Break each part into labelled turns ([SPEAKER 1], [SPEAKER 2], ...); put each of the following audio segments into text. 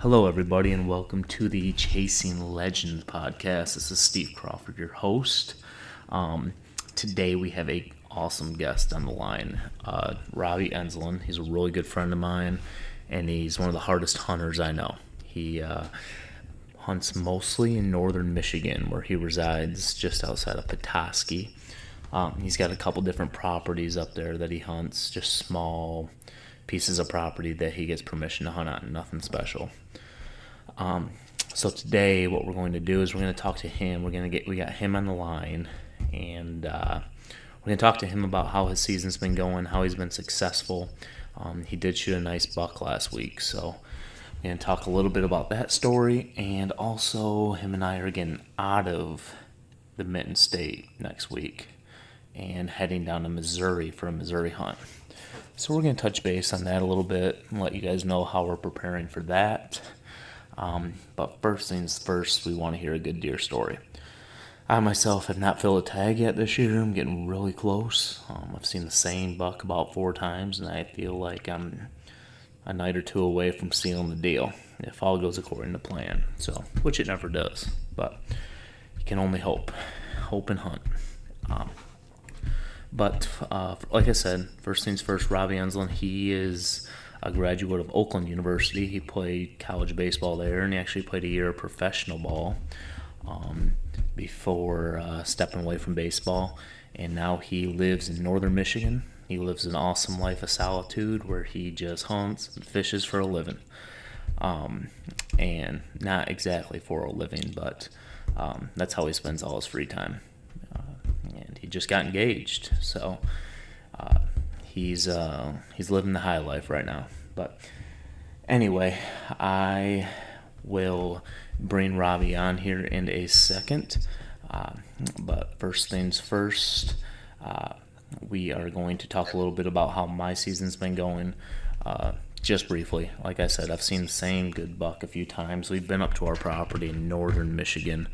[SPEAKER 1] Hello, everybody, and welcome to the Chasing Legends podcast. This is Steve Crawford, your host. Today we have a awesome guest on the line, Robby Enslen. He's a really good friend of mine, and he's one of the hardest hunters I know. He hunts mostly in northern Michigan, where he resides just outside of Petoskey. He's got a couple different properties up there that he hunts, just small pieces of property that he gets permission to hunt on, nothing special. So today what we're going to do is we're going to talk to him. We got him on the line, and we're going to talk to him about how his season's been going, how he's been successful. He did shoot a nice buck last week, so we're going to talk a little bit about that story, and also him and I are getting out of the Mitten State next week and heading down to Missouri for a Missouri hunt. So we're going to touch base on that a little bit and let you guys know how we're preparing for that. But first things first, we want to hear a good deer story. I myself have not filled a tag yet this year. I'm getting really close. I've seen the same buck about 4 times, and I feel like I'm a night or two away from sealing the deal if all goes according to plan. So, which it never does, but you can only hope and hunt. But like I said, first things first, Robby Enslen, he is a graduate of Oakland University. He played college baseball there, and he actually played a year of professional ball before stepping away from baseball. And now he lives in northern Michigan. He lives an awesome life of solitude where he just hunts and fishes for a living. And not exactly for a living, but that's how he spends all his free time. And he just got engaged, so he's living the high life right now. But anyway, I will bring Robby on here in a second. But first things first, we are going to talk a little bit about how my season's been going. Just briefly, like I said, I've seen the same good buck a few times. We've been up to our property in northern Michigan.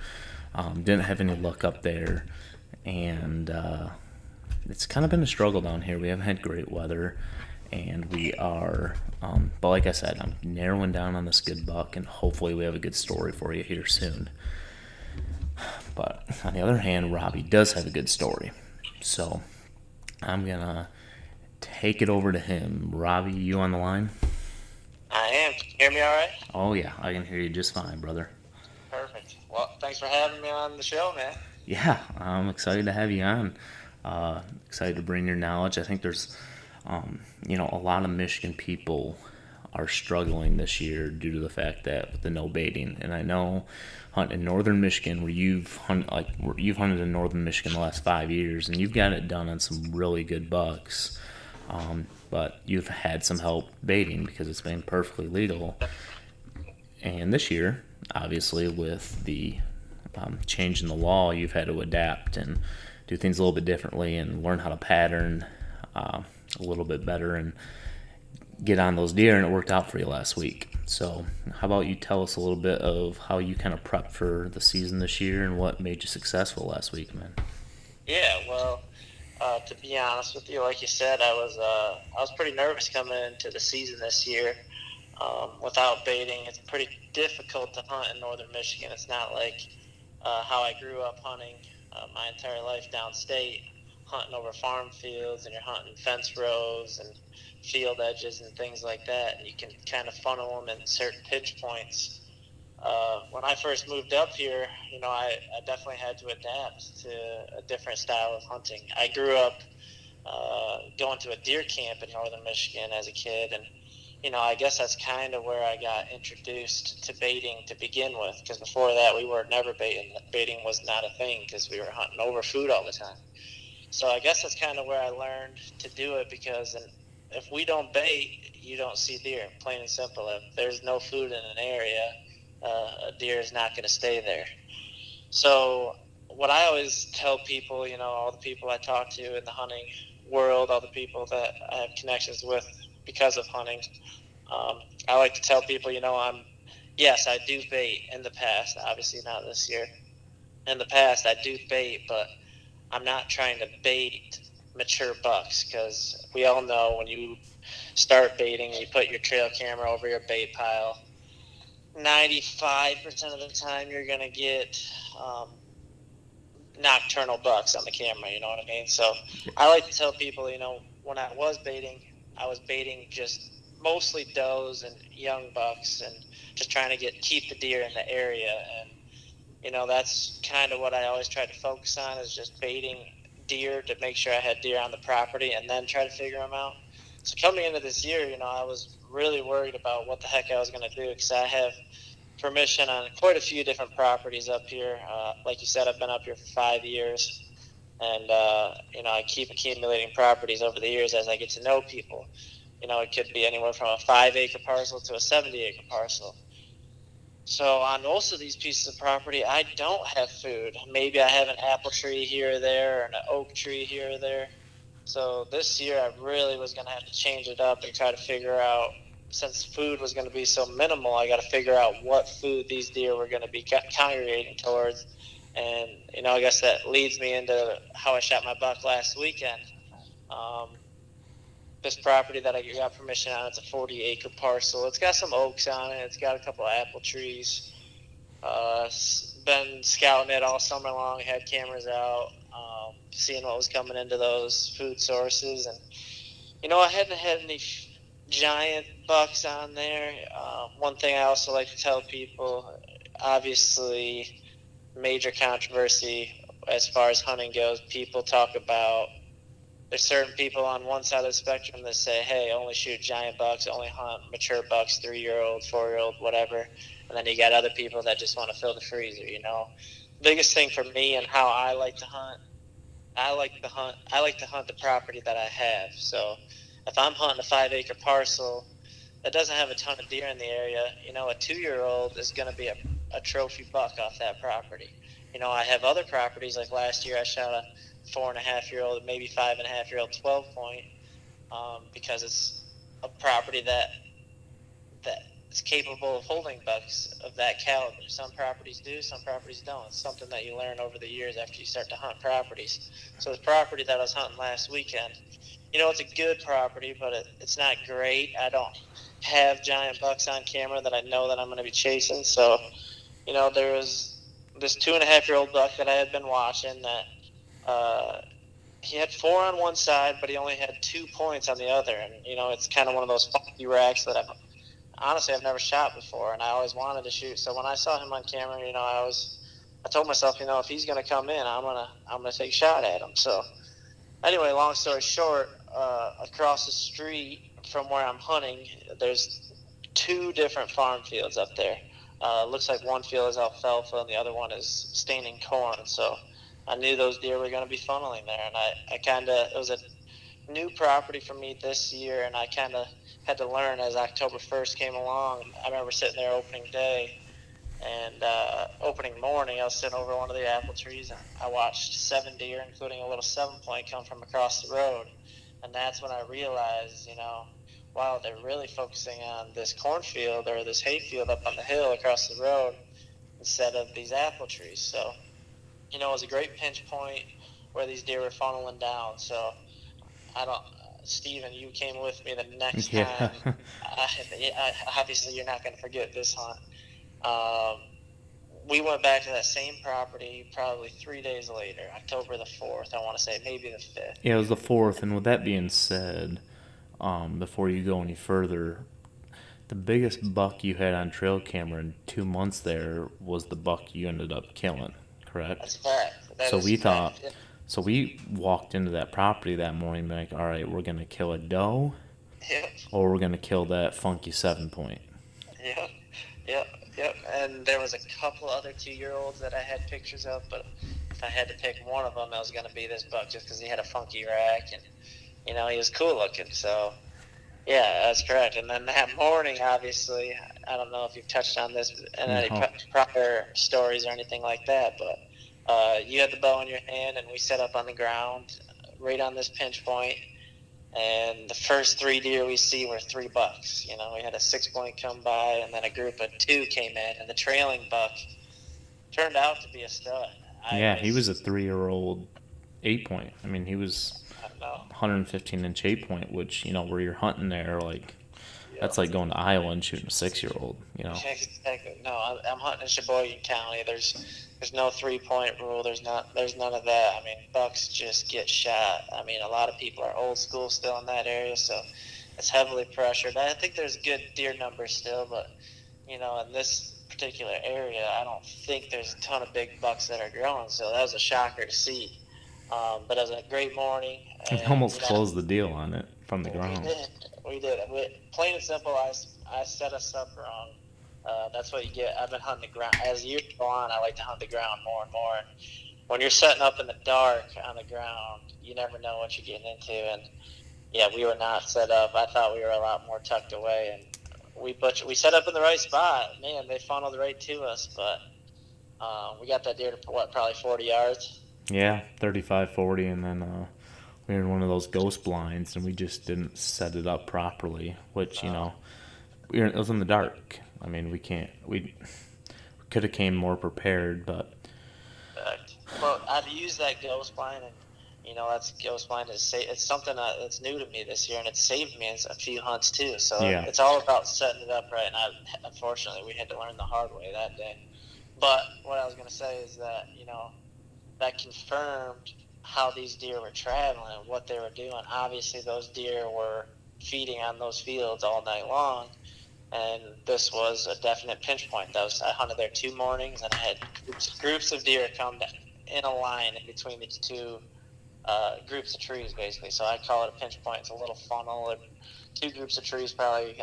[SPEAKER 1] Didn't have any luck up there. And it's kind of been a struggle down here. We haven't had great weather, and we are, but like I said, I'm narrowing down on this good buck, and hopefully we have a good story for you here soon. But on the other hand, Robby does have a good story, so I'm going to take it over to him. Robby, you on the line?
[SPEAKER 2] I am. Can you hear me all right?
[SPEAKER 1] Oh, yeah, I can hear you just fine, brother.
[SPEAKER 2] Perfect. Well, thanks for having me on the show, man.
[SPEAKER 1] Yeah, I'm excited to have you on. Excited to bring your knowledge. I think there's, a lot of Michigan people are struggling this year due to the fact that with the no baiting. And I know hunting in northern Michigan, where you've hunted in northern Michigan the last 5 years, and you've got it done on some really good bucks. But you've had some help baiting because it's been perfectly legal. And this year, obviously, with the change in the law, you've had to adapt and do things a little bit differently and learn how to pattern a little bit better and get on those deer, and it worked out for you last week. So how about you tell us a little bit of how you kind of prepped for the season this year and what made you successful last week, man?
[SPEAKER 2] Yeah, well, to be honest with you, like you said, I was pretty nervous coming into the season this year. Without baiting, it's pretty difficult to hunt in northern Michigan. It's not like how I grew up hunting my entire life downstate, hunting over farm fields, and you're hunting fence rows and field edges and things like that, and you can kind of funnel them in certain pitch points. When I first moved up here, I definitely had to adapt to a different style of hunting. I grew up going to a deer camp in northern Michigan as a kid, and I guess that's kind of where I got introduced to baiting to begin with, because before that we were never baiting. Baiting was not a thing because we were hunting over food all the time. So I guess that's kind of where I learned to do it, because if we don't bait, you don't see deer, plain and simple. If there's no food in an area, a deer is not going to stay there. So what I always tell people, all the people I talk to in the hunting world, all the people that I have connections with because of hunting, I like to tell people, yes, I do bait in the past, obviously not this year. In the past, I do bait, but I'm not trying to bait mature bucks, because we all know when you start baiting, you put your trail camera over your bait pile, 95% of the time you're going to get nocturnal bucks on the camera, you know what I mean? So I like to tell people, when I was baiting just mostly does and young bucks and just trying to keep the deer in the area. And, that's kind of what I always try to focus on, is just baiting deer to make sure I had deer on the property and then try to figure them out. So coming into this year, I was really worried about what the heck I was going to do, because I have permission on quite a few different properties up here. Like you said, I've been up here for 5 years, and I keep accumulating properties over the years as I get to know people. It could be anywhere from a 5-acre parcel to a 70-acre parcel. So on most of these pieces of property, I don't have food. Maybe I have an apple tree here or there, or an oak tree here or there. So this year I really was going to have to change it up and try to figure out, since food was going to be so minimal, I got to figure out what food these deer were going to be congregating towards. And, I guess that leads me into how I shot my buck last weekend. This property that I got permission on, it's a 40-acre parcel. It's got some oaks on it. It's got a couple of apple trees. Been scouting it all summer long, had cameras out, seeing what was coming into those food sources. And, I hadn't had any giant bucks on there. One thing I also like to tell people, obviously, major controversy as far as hunting goes. People talk about, there's certain people on one side of the spectrum that say, hey, only shoot giant bucks, only hunt mature bucks, 3-year-old, 4-year-old, whatever. And then you got other people that just want to fill the freezer, Biggest thing for me and how I like to hunt, I like to hunt the property that I have. So if I'm hunting a 5-acre parcel that doesn't have a ton of deer in the area, a 2-year-old is going to be a trophy buck off that property. I have other properties, like last year I shot a 4.5-year-old, maybe 5.5-year-old 12-point, because it's a property that is capable of holding bucks of that caliber. Some properties do, some properties don't. It's something that you learn over the years after you start to hunt properties. So the property that I was hunting last weekend, it's a good property, but it's not great. I don't have giant bucks on camera that I know that I'm going to be chasing. So, there was this 2.5-year-old buck that I had been watching that he had 4 on one side, but he only had 2 points on the other. And, it's kind of one of those funky racks that I've never shot before, and I always wanted to shoot. So when I saw him on camera, I told myself, if he's going to come in, I'm gonna take a shot at him. So anyway, long story short, across the street from where I'm hunting, there's 2 different farm fields up there. Looks like one field is alfalfa and the other one is standing corn. So I knew those deer were going to be funneling there, and it was a new property for me this year, and I kind of had to learn as October 1st came along. I remember sitting there opening day, and opening morning, I was sitting over one of the apple trees, and I watched 7 deer, including a little 7-point, come from across the road. And that's when I realized, wow, they're really focusing on this cornfield or this hayfield up on the hill across the road instead of these apple trees. So, it was a great pinch point where these deer were funneling down. So Steven, you came with me the next time. Obviously, you're not going to forget this hunt. We went back to that same property probably 3 days later, October the 4th, I want to say, maybe the 5th.
[SPEAKER 1] Yeah, it was the 4th. And with that being said, before you go any further, the biggest buck you had on trail camera in 2 months there was the buck you ended up killing, correct?
[SPEAKER 2] That's correct.
[SPEAKER 1] So we walked into that property that morning like, all right, we're going to kill a doe, or we're going to kill that funky 7-point.
[SPEAKER 2] Yep. And there was a couple other 2-year-olds that I had pictures of, but if I had to pick one of them, it was going to be this buck just because he had a funky rack and, he was cool looking. So, yeah, that's correct. And then that morning, obviously, I don't know if you've touched on this in any prior stories or anything like that, but you had the bow in your hand, and we set up on the ground right on this pinch point. And the first 3 deer we see were 3 bucks. We had a 6-point come by, and then a group of 2 came in, and the trailing buck turned out to be a stud.
[SPEAKER 1] He was a 3-year-old 8-point. I mean, he was 115-inch 8-point, which, where you're hunting there, like, That's like going to Iowa and shooting a 6-year-old, you know.
[SPEAKER 2] Exactly. No, I'm hunting in Sheboygan County. There's no 3-point rule. There's none of that. I mean, bucks just get shot. I mean, a lot of people are old school still in that area, so it's heavily pressured. I think there's good deer numbers still, but in this particular area, I don't think there's a ton of big bucks that are growing. So that was a shocker to see. But it was a great morning.
[SPEAKER 1] We
[SPEAKER 2] And,
[SPEAKER 1] almost closed the deal on it from the ground.
[SPEAKER 2] We did. Plain and simple, I set us up wrong. That's what you get. I've been hunting the ground. As years go on, I like to hunt the ground more and more. And when you're setting up in the dark on the ground, you never know what you're getting into. And, yeah, we were not set up. I thought we were a lot more tucked away. And we set up in the right spot. Man, they funneled right to us. But we got that deer to, probably 40 yards?
[SPEAKER 1] Yeah, 35, 40, and then we were in one of those ghost blinds, and we just didn't set it up properly, which, it was in the dark. I mean, we could have came more prepared, but...
[SPEAKER 2] Well, I've used that ghost blind, and, that's ghost blind. It's something that's new to me this year, and it's saved me in a few hunts, too. So It's all about setting it up right, and unfortunately, we had to learn the hard way that day. But what I was going to say is that, that confirmed how these deer were traveling and what they were doing. Obviously, those deer were feeding on those fields all night long, and this was a definite pinch point. I hunted there 2 mornings, and I had groups of deer come in a line in between these 2 groups of trees, basically. So I call it a pinch point. It's a little funnel, and 2 groups of trees, probably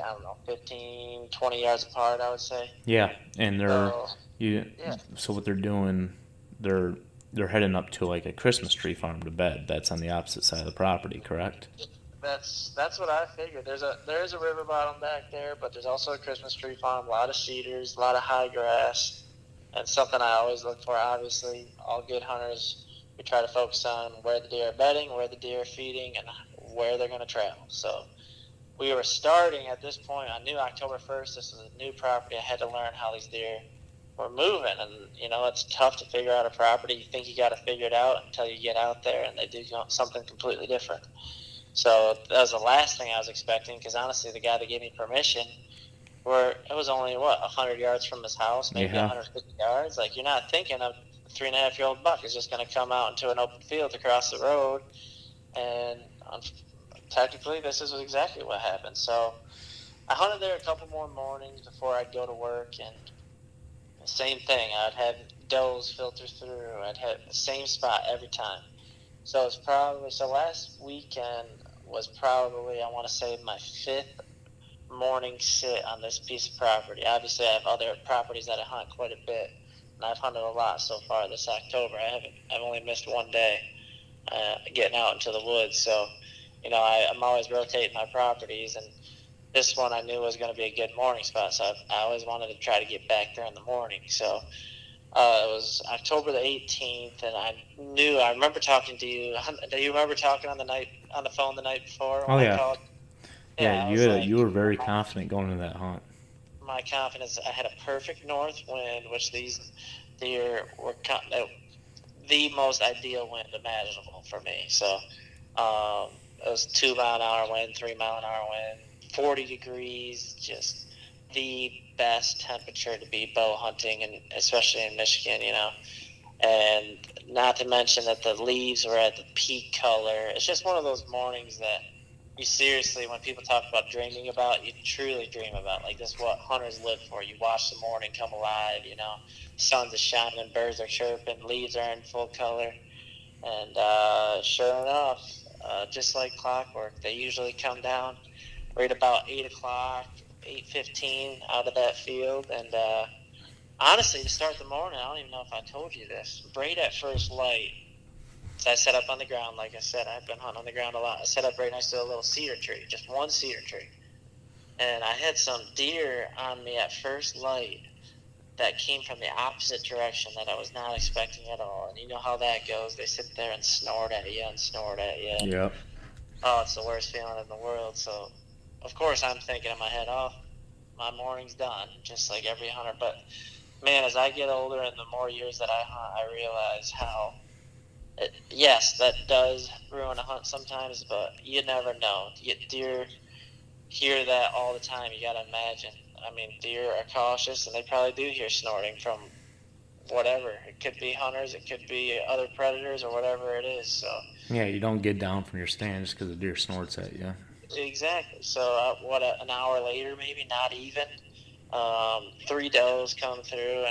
[SPEAKER 2] 15, 20 yards apart, I would say.
[SPEAKER 1] Yeah, and so what they're doing, they're heading up to like a Christmas tree farm to bed. That's on the opposite side of the property, correct?
[SPEAKER 2] That's what I figured. There is a river bottom back there, but there's also a Christmas tree farm, a lot of cedars, a lot of high grass, and something I always look for. Obviously, all good hunters, we try to focus on where the deer are bedding, where the deer are feeding, and where they're going to travel. So we were starting at this point. I knew October 1st, this was a new property. I had to learn how these deer were moving, and it's tough to figure out a property. You think you got to figure it out until you get out there, and they do something completely different. So that was the last thing I was expecting, because honestly, the guy that gave me permission, it was only 100 yards from his house, maybe 150 yards. Like, you're not thinking a 3.5-year-old buck is just going to come out into an open field across the road, and technically this is exactly what happened. So I hunted there a couple more mornings before I'd go to work, and same thing. I'd have does filter through. I'd have the same spot every time. So last weekend was probably, I want to say, my 5th morning sit on this piece of property. Obviously, I have other properties that I hunt quite a bit, and I've hunted a lot so far this October. I've only missed one day getting out into the woods. So, I'm always rotating my properties, and this one I knew was going to be a good morning spot, so I always wanted to try to get back there in the morning. So it was October the 18th, and I remember talking to you. Do you remember talking on the phone the night before?
[SPEAKER 1] Oh, yeah. Yeah, you were very
[SPEAKER 2] confident
[SPEAKER 1] confident going into that hunt.
[SPEAKER 2] My confidence, I had a perfect north wind, which these deer were the most ideal wind imaginable for me. So it was 2-mile-an-hour wind, 3-mile-an-hour wind, 40 degrees, just the best temperature to be bow hunting, and especially in Michigan, and not to mention that the leaves were at the peak color. It's just one of those mornings that you seriously, when people talk about dreaming about, you truly dream about. Like, this is what hunters live for. You watch the morning come alive, sun's shining, birds are chirping, leaves are in full color, and sure enough, just like clockwork, they usually come down right about 8 o'clock, 8:15 out of that field. And honestly, to start the morning, I don't even know if I told you this, right at first light, so I set up on the ground. Like I said, I've been hunting on the ground a lot. I set up right next to a little cedar tree, just one cedar tree. And I had some deer on me at first light that came from the opposite direction that I was not expecting at all. And you know how that goes. They sit there and snort at you and snort at you.
[SPEAKER 1] Yep.
[SPEAKER 2] Oh, it's the worst feeling in the world. So, of course, I'm thinking in my head, oh, my morning's done, just like every hunter. But, man, as I get older and the more years that I hunt, I realize how, yes, that does ruin a hunt sometimes, but you never know. Deer hear that all the time. You got to imagine. I mean, deer are cautious, and they probably do hear snorting from whatever. It could be hunters, it could be other predators, or whatever it is. So
[SPEAKER 1] Yeah, you don't get down from your stand just because the deer snorts at you.
[SPEAKER 2] exactly. So an hour later, maybe not even. 3 does come through,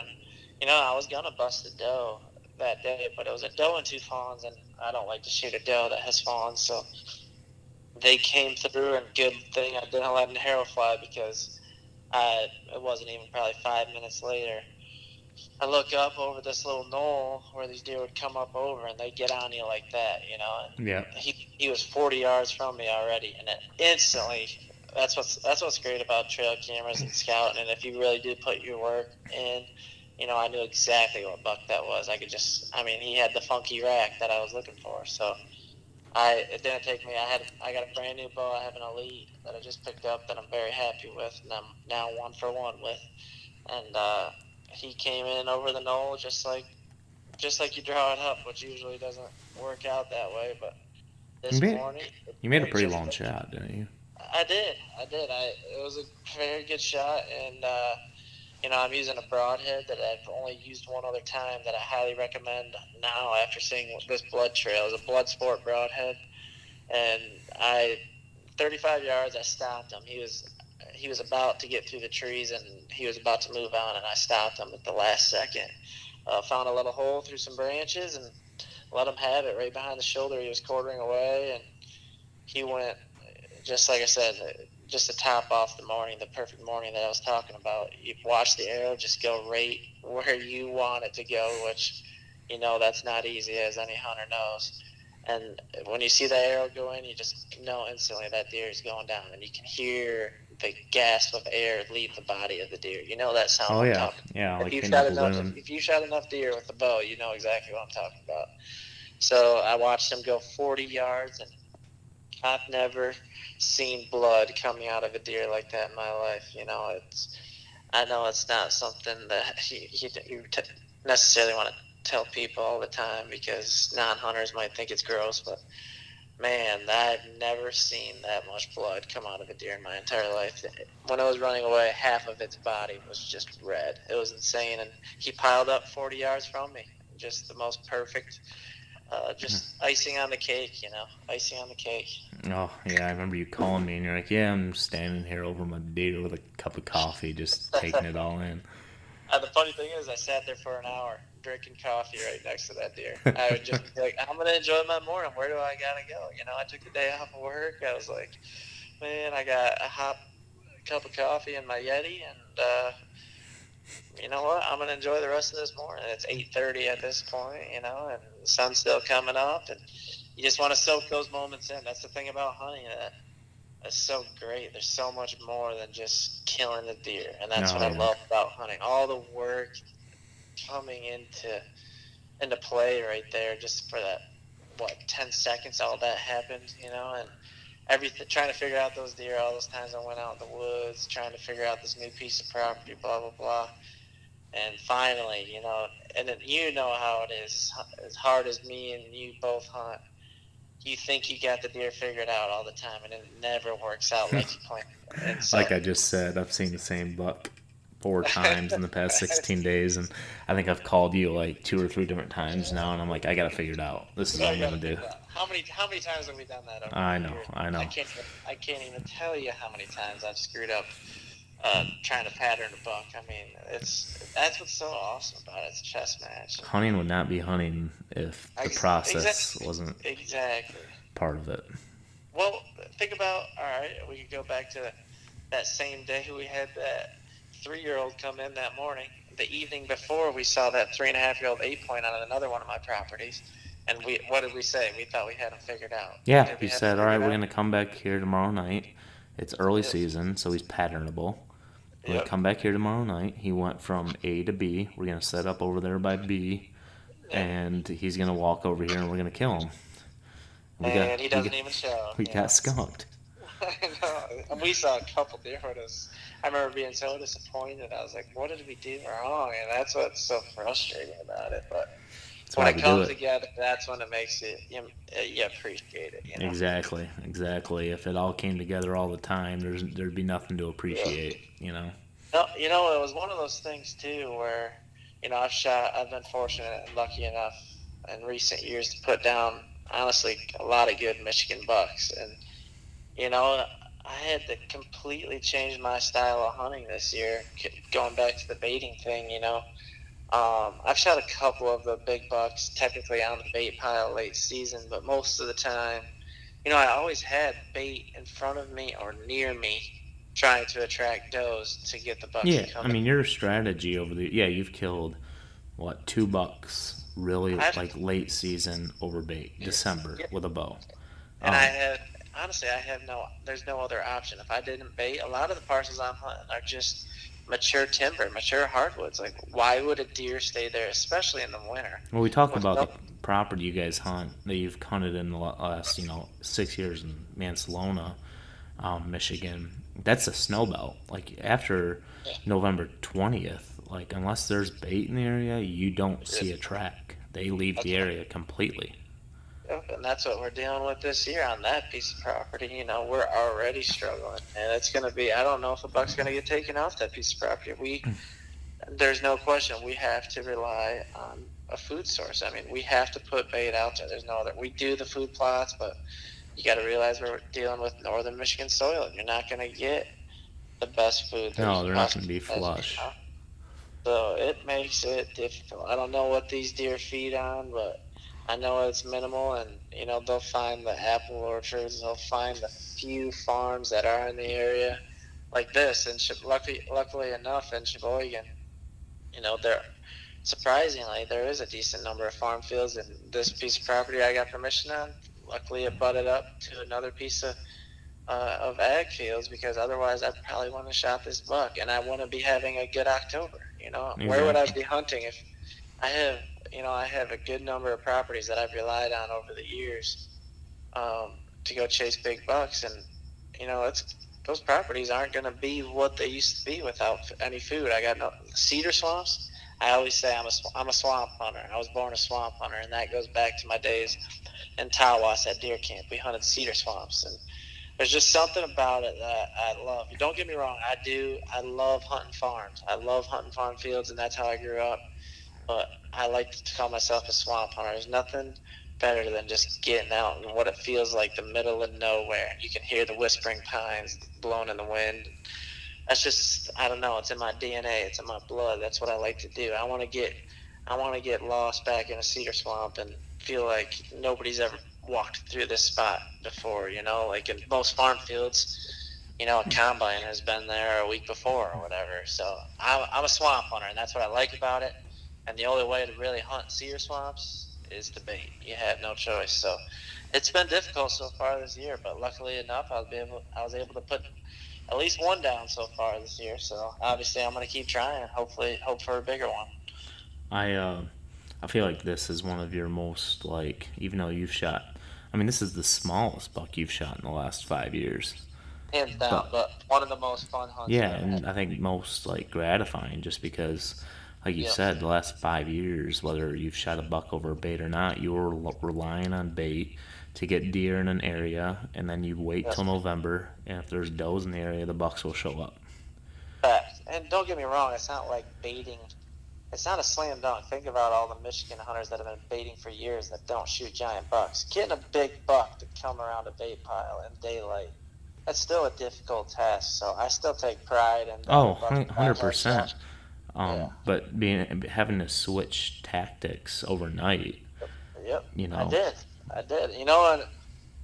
[SPEAKER 2] and I was gonna bust a doe that day, but it was a doe and 2 fawns, and I don't like to shoot a doe that has fawns, so they came through, and good thing I didn't let an arrow fly, because it wasn't even probably 5 minutes later. I look up over this little knoll where these deer would come up over, and they get on you like that, And
[SPEAKER 1] Yeah.
[SPEAKER 2] he was 40 yards from me already, and it instantly. That's what's great about trail cameras and scouting. And if you really do put your work in, I knew exactly what buck that was. He had the funky rack that I was looking for. So it didn't take me. I got a brand new bow. I have an Elite that I just picked up that I'm very happy with, and I'm now 1-for-1 with. And he came in over the knoll just like you draw it up, which usually doesn't work out that way. But this morning,
[SPEAKER 1] you made a pretty long shot, didn't you?
[SPEAKER 2] I did. It was a very good shot, and I'm using a broadhead that I've only used one other time that I highly recommend now after seeing this blood trail. It's a blood sport broadhead, and 35 yards, I stopped him. He was about to get through the trees, and he was about to move on, and I stopped him at the last second. Found a little hole through some branches and let him have it right behind the shoulder. He was quartering away, and he went, just like I said, just to top off the perfect morning that I was talking about. You watch the arrow just go right where you want it to go, which, that's not easy, as any hunter knows. And when you see that arrow go in, you just know instantly that deer is going down, and you can hear the gasp of air leave the body of the deer. You know that sound.
[SPEAKER 1] Oh,
[SPEAKER 2] I'm
[SPEAKER 1] yeah.
[SPEAKER 2] talking.
[SPEAKER 1] Yeah, like
[SPEAKER 2] If you shot enough deer with the bow, you know exactly what I'm talking about. So I watched him go 40 yards, and I've never seen blood coming out of a deer like that in my life. I know it's not something that you necessarily want to tell people all the time, because non-hunters might think it's gross, but man, I've never seen that much blood come out of a deer in my entire life. When I was running away, half of its body was just red. It was insane, and he piled up 40 yards from me. Just the most perfect, just icing on the cake, icing on the cake.
[SPEAKER 1] Oh, yeah, I remember you calling me, and you're like, yeah, I'm standing here over my deer with a cup of coffee, just taking it all in.
[SPEAKER 2] The funny thing is, I sat there for an hour drinking coffee right next to that deer. I would just be like, I'm going to enjoy my morning. Where do I got to go? I took the day off of work. I was like, man, I got a hot cup of coffee and my Yeti, and you know what? I'm going to enjoy the rest of this morning. It's 8:30 at this point, and the sun's still coming up, and you just want to soak those moments in. That's the thing about hunting. That's so great. There's so much more than just killing the deer, and that's what I love about hunting. All the work coming into play right there, just for that 10 seconds, all that happened, and everything. Trying to figure out those deer, all those times I went out in the woods, trying to figure out this new piece of property, blah blah blah, and finally, and then how it is. As hard as me and you both hunt, you think you got the deer figured out all the time, and it never works out like you planned. So,
[SPEAKER 1] like I just said, I've seen the same buck 4 times in the past 16 days, and I think I've called you like 2 or 3 different times now, and I'm like, I got to figure it out. This is what I'm going to do.
[SPEAKER 2] How many times have we done that over
[SPEAKER 1] I
[SPEAKER 2] the
[SPEAKER 1] know,
[SPEAKER 2] years?
[SPEAKER 1] I know.
[SPEAKER 2] I can't even tell you how many times I've screwed up trying to pattern a buck. That's what's so awesome about it. It's a chess match.
[SPEAKER 1] Hunting would not be hunting if the process wasn't part of it.
[SPEAKER 2] Well, think about, all right, we could go back to that same day we had that 3-year-old come in that morning. The evening before, we saw that 3.5-year-old 8-point on another one of my properties. And what did we say? We thought we had him figured out.
[SPEAKER 1] Yeah, we said, all right, we're going to come back here tomorrow night. It's early season, so he's patternable. We're going to come back here tomorrow night. He went from A to B. We're going to set up over there by B, and he's going to walk over here, and we're going to kill him.
[SPEAKER 2] He doesn't even show.
[SPEAKER 1] We got skunked.
[SPEAKER 2] I know. And we saw a couple deer with us. I remember being so disappointed. I was like, what did we do wrong? And that's what's so frustrating about it. But
[SPEAKER 1] That's
[SPEAKER 2] when
[SPEAKER 1] why
[SPEAKER 2] it
[SPEAKER 1] we do
[SPEAKER 2] comes
[SPEAKER 1] it.
[SPEAKER 2] together, that's when it makes it, you appreciate it,
[SPEAKER 1] Exactly. If it all came together all the time, there'd be nothing to
[SPEAKER 2] Yeah.
[SPEAKER 1] appreciate.
[SPEAKER 2] No, it was one of those things too where, I've been fortunate and lucky enough in recent years to put down, honestly, a lot of good Michigan bucks. And, I had to completely change my style of hunting this year, going back to the baiting thing. I've shot a couple of the big bucks technically on the bait pile late season, but most of the time, I always had bait in front of me or near me trying to attract does to get the bucks to
[SPEAKER 1] Yeah,
[SPEAKER 2] come
[SPEAKER 1] I
[SPEAKER 2] in.
[SPEAKER 1] mean your strategy you've killed what 2 bucks really
[SPEAKER 2] I've,
[SPEAKER 1] like late season over bait December
[SPEAKER 2] yeah,
[SPEAKER 1] with a bow.
[SPEAKER 2] and I
[SPEAKER 1] Um,
[SPEAKER 2] have, honestly, there's no other option. If I didn't bait, a lot of the parcels I'm hunting are just mature timber, mature hardwoods. Like, why would a deer stay there, especially in the winter?
[SPEAKER 1] well, we talk
[SPEAKER 2] With
[SPEAKER 1] about the
[SPEAKER 2] no,
[SPEAKER 1] property you guys hunt that you've hunted in the last 6 years in Mansalona, Michigan. That's a snow belt. Like after November 20th, like unless there's bait in the area, you don't see a track. They leave the area completely.
[SPEAKER 2] and that's what we're dealing with this year on that piece of property. We're already struggling, and it's going to be. I don't know if a buck's going to get taken off that piece of property. There's no question we have to rely on a food source. I mean, we have to put bait out there. There's no other. We do the food plots, but you got to realize we're dealing with northern Michigan soil, and you're not going to get the best food.
[SPEAKER 1] No,
[SPEAKER 2] There's
[SPEAKER 1] they're not going to be flush.
[SPEAKER 2] So it makes it difficult. I don't know what these deer feed on, but I know it's minimal, and they'll find the apple orchards. They'll find the few farms that are in the area, like this. And luckily enough, in Sheboygan, there surprisingly there is a decent number of farm fields, and this piece of property I got permission on. Luckily, it butted up to another piece of ag fields, because otherwise I probably wouldn't have shot this buck, and I want to be having a good October. Where would I be hunting if I have I have a good number of properties that I've relied on over the years to go chase big bucks, and it's those properties aren't going to be what they used to be without any food. I got no cedar swamps. I always say I'm a swamp hunter. I was born a swamp hunter, and that goes back to my days in Tawas at deer camp. We hunted cedar swamps, and there's just something about it that I love. Don't get me wrong, I do. I love hunting farms. I love hunting farm fields, and that's how I grew up. But I like to call myself a swamp hunter. There's nothing better than just getting out in what it feels like the middle of nowhere. You can hear the whispering pines blowing in the wind. That's just, I don't know, it's in my DNA, it's in my blood. That's what I like to do. I want to get lost back in a cedar swamp and feel like nobody's ever walked through this spot before, like in most farm fields, a combine has been there a week before or whatever. So I'm a swamp hunter, and that's what I like about it. And the only way to really hunt cedar swamps is to bait. You have no choice. So it's been difficult so far this year, but luckily enough, I was able to put at least one down so far this year. So obviously, I'm going to keep trying and hopefully hope for a bigger one.
[SPEAKER 1] I feel like this is one of your most even though you've shot. I mean, this is the smallest buck you've shot in the last 5 years.
[SPEAKER 2] Hands down, but one of the most fun hunts.
[SPEAKER 1] Yeah, and I think most gratifying, just because, like you said, the last 5 years, whether you've shot a buck over a bait or not, you were relying on bait to get deer in an area, and then you wait till November, and if there's does in the area, the bucks will show up.
[SPEAKER 2] Fact. And don't get me wrong, it's not like baiting. It's not a slam dunk. Think about all the Michigan hunters that have been baiting for years that don't shoot giant bucks. Getting a big buck to come around a bait pile in daylight, that's still a difficult task. So I still take pride in that.
[SPEAKER 1] 100%. But having to switch tactics overnight.
[SPEAKER 2] Yep. I did. And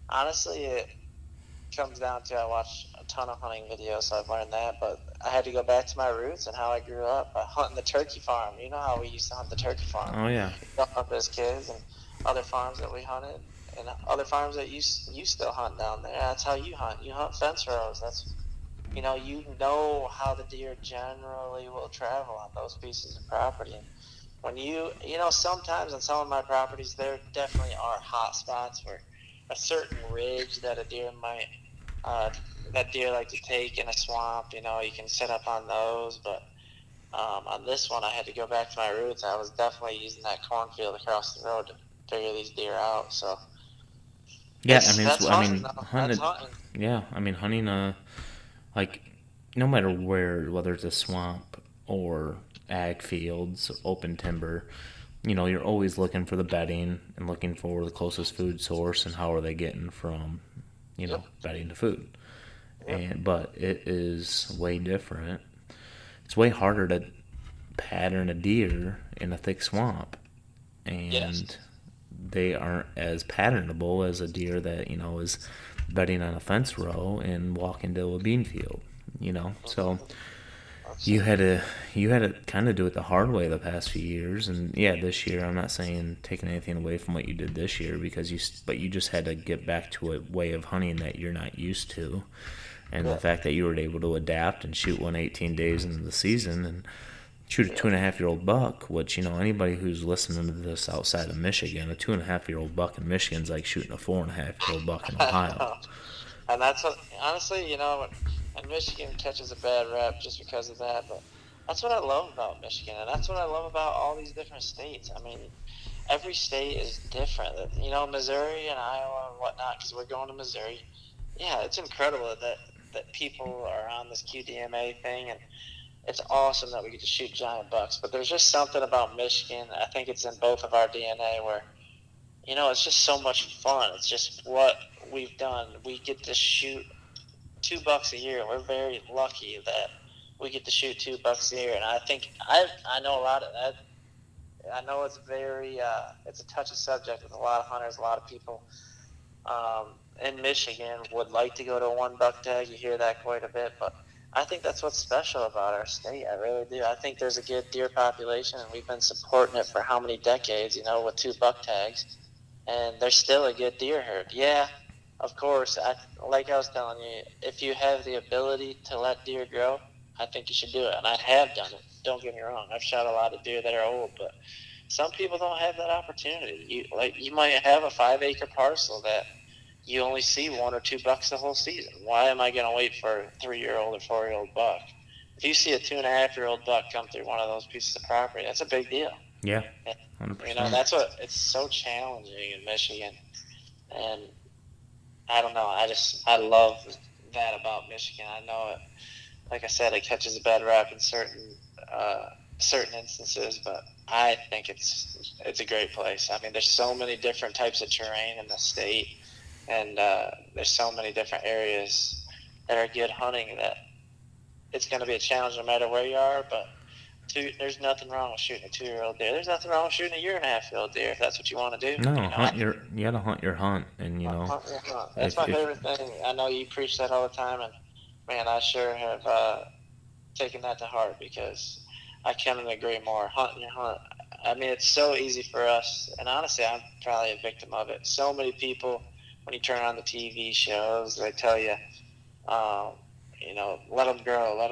[SPEAKER 2] honestly, it comes down to I watch a ton of hunting videos, so I've learned that. But I had to go back to my roots and how I grew up. Hunting the turkey farm. You know how we used to hunt the turkey farm.
[SPEAKER 1] Oh yeah.
[SPEAKER 2] Up as kids, and other farms that we hunted, and other farms that you still hunt down there. That's how you hunt. You hunt fence rows. That's you know how the deer generally will travel on those pieces of property. And when sometimes on some of my properties, there definitely are hot spots where a certain ridge that a deer might, like to take in a swamp, you can set up on those. But On this one, I had to go back to my roots. I was definitely using that cornfield across the road to figure these deer out. So
[SPEAKER 1] Yeah,
[SPEAKER 2] that's hunting, though. That's
[SPEAKER 1] hunting.
[SPEAKER 2] hunting.
[SPEAKER 1] Yeah, hunting. Like, no matter where, whether it's a swamp or ag fields, open timber, you're always looking for the bedding and looking for the closest food source and how are they getting from,
[SPEAKER 2] Yep.
[SPEAKER 1] bedding to food.
[SPEAKER 2] Yep.
[SPEAKER 1] But it is way different. It's way harder to pattern a deer in a thick swamp,
[SPEAKER 2] Yes.
[SPEAKER 1] and they aren't as patternable as a deer that is bedding on a fence row and walking to a bean field. So you had to kind of do it the hard way the past few years, and yeah, this year I'm not saying taking anything away from what you did this year because you just had to get back to a way of hunting that you're not used to, and the fact that you were able to adapt and shoot one 18 days into the season and shoot a 2.5-year-old buck, which anybody who's listening to this outside of Michigan, a 2.5-year-old buck in Michigan's like shooting a 4.5-year-old buck in Ohio.
[SPEAKER 2] And that's what, honestly, and Michigan catches a bad rap just because of that. But that's what I love about Michigan, and that's what I love about all these different states. I mean, every state is different. Missouri and Iowa and whatnot, because we're going to Missouri. Yeah, it's incredible that people are on this QDMA thing, and it's awesome that we get to shoot giant bucks. But there's just something about Michigan. I think it's in both of our DNA where, it's just so much fun. It's just what we've done. We get to shoot 2 bucks a year. We're very lucky that we get to shoot 2 bucks a year. And I think I know a lot of that. I know it's very it's a touchy subject with a lot of hunters. A lot of people in Michigan would like to go to a 1 buck tag. You hear that quite a bit, but I think that's what's special about our state. I really do. I think there's a good deer population, and we've been supporting it for how many decades, with 2 buck tags, and there's still a good deer herd. Yeah, of course, like I was telling you, if you have the ability to let deer grow, I think you should do it, and I have done it. Don't get me wrong. I've shot a lot of deer that are old, but some people don't have that opportunity. You might have a 5-acre parcel that you only see 1 or 2 bucks the whole season. Why am I going to wait for a 3-year-old or 4-year-old buck? If you see a 2.5-year-old buck come through one of those pieces of property, that's a big deal.
[SPEAKER 1] Yeah, 100%.
[SPEAKER 2] That's it's so challenging in Michigan, and I don't know. I love that about Michigan. I know it. Like I said, it catches a bad rap in certain instances, but I think it's a great place. I mean, there's so many different types of terrain in the state. And there's so many different areas that are good hunting that it's going to be a challenge no matter where you are. But there's nothing wrong with shooting a 2-year-old deer. There's nothing wrong with shooting a 1.5-year-old deer if that's what you want to do.
[SPEAKER 1] No, you gotta hunt your hunt, and
[SPEAKER 2] hunt your hunt. That's my favorite thing. I know you preach that all the time, and man, I sure have taken that to heart because I couldn't agree more. Hunting your hunt. I mean, it's so easy for us, and honestly, I'm probably a victim of it. So many people, when you turn on the TV shows, they tell you, let them grow, blah,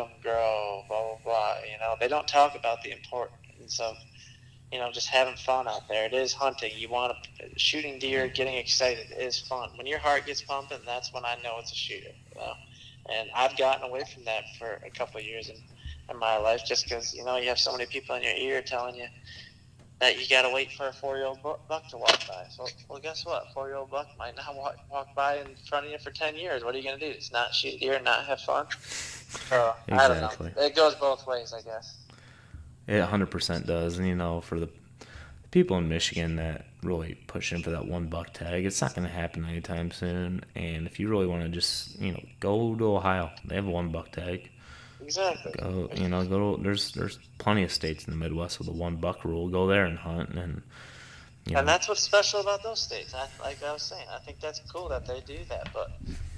[SPEAKER 2] blah, blah. They don't talk about the importance of, just having fun out there. It is hunting. Shooting deer, getting excited is fun. When your heart gets pumping, that's when I know it's a shooter. And I've gotten away from that for a couple of years in my life just because, you have so many people in your ear telling you that you got to wait for a 4-year-old buck to walk by. So, well, guess what? A 4-year-old buck might not walk by in front of you for 10 years. What are you going to do? Just not shoot deer and not have fun?
[SPEAKER 1] Exactly.
[SPEAKER 2] I don't know. It goes both ways, I guess.
[SPEAKER 1] It 100% does. And, for the people in Michigan that really push in for that 1 buck tag, it's not going to happen anytime soon. And if you really want to just, go to Ohio. They have a 1 buck tag.
[SPEAKER 2] Exactly.
[SPEAKER 1] There's plenty of states in the Midwest with a 1 buck rule. Go there and hunt, and
[SPEAKER 2] and that's what's special about those states. Like I was saying, I think that's cool that they do that. But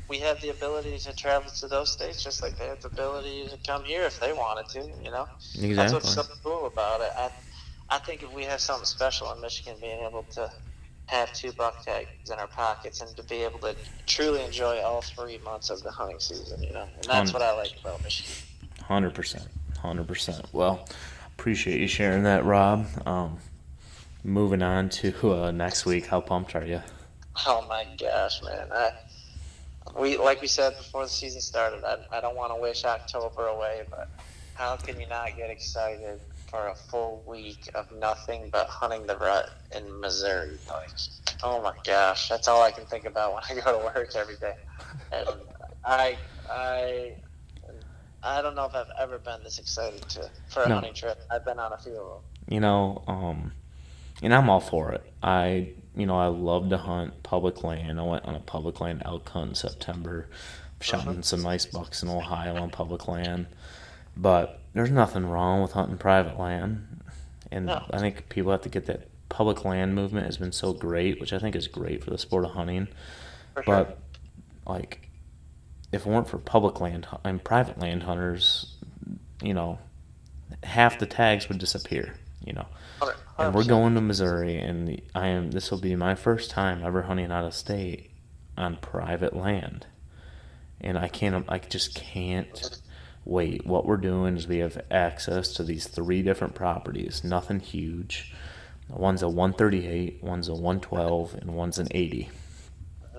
[SPEAKER 2] we have the ability to travel to those states just like they have the ability to come here if they wanted to.
[SPEAKER 1] Exactly.
[SPEAKER 2] That's what's so cool about it. I think if we have something special in Michigan, being able to have 2 buck tags in our pockets and to be able to truly enjoy all 3 months of the hunting season, and that's what I like about Michigan.
[SPEAKER 1] 100%. Well, appreciate you sharing that, Rob. Moving on to next week. How pumped are you?
[SPEAKER 2] Oh my gosh, man! Like we said before the season started, I don't want to wish October away, but how can you not get excited for a full week of nothing but hunting the rut in Missouri? Like, oh my gosh, that's all I can think about when I go to work every day. And I, I, I don't know if I've ever been this excited for a
[SPEAKER 1] No,
[SPEAKER 2] hunting trip. I've been on a few of them.
[SPEAKER 1] you know, and I'm all for it. I love to hunt public land. I went on a public land elk hunt in September, shot
[SPEAKER 2] Mm-hmm.
[SPEAKER 1] some nice bucks in Ohio on public land. But there's nothing wrong with hunting private land. And
[SPEAKER 2] No,
[SPEAKER 1] I think people have to get that public land movement has been so great, which I think is great for the sport of hunting.
[SPEAKER 2] for sure.
[SPEAKER 1] But like, if it weren't for public land and private land hunters, you know, half the tags would disappear. You know, and we're
[SPEAKER 2] 100%.
[SPEAKER 1] going to Missouri, and this will be my first time ever hunting out of state on private land, and I just can't wait. What we're doing is we have access to these 3 different properties, nothing huge. One's a 138, one's a 112, and one's an 80.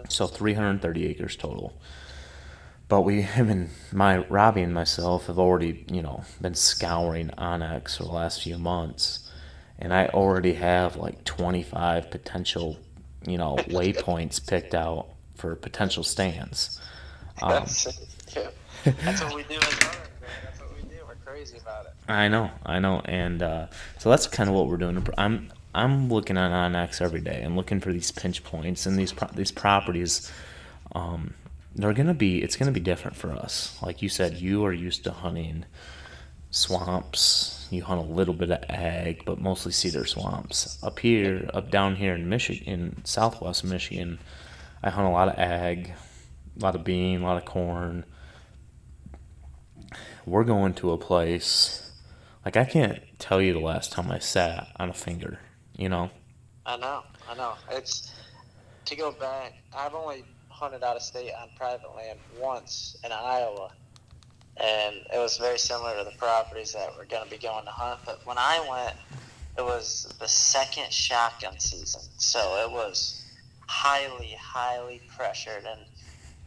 [SPEAKER 1] So 330 acres total. But we have been, Robby and myself have already, been scouring Onyx for the last few months. And I already have like 25 potential, waypoints picked out for potential stands.
[SPEAKER 2] That's that's what we do as hunters, man. That's what we do. We're crazy about it.
[SPEAKER 1] I know, and so that's kind of what we're doing. I'm looking at Onyx every day. I'm looking for these pinch points and these properties. It's gonna be different for us. Like you said, you are used to hunting swamps. You hunt a little bit of ag, but mostly cedar swamps. Up down here in Michigan, in Southwest Michigan, I hunt a lot of ag, a lot of bean, a lot of corn. We're going to a place, like I can't tell you the last time I sat on a finger, you know?
[SPEAKER 2] I know. It's to go back. I've only hunted out of state on private land once in Iowa, and it was very similar to the properties that we're going to be going to hunt. But when I went, it was the second shotgun season, so it was highly pressured. And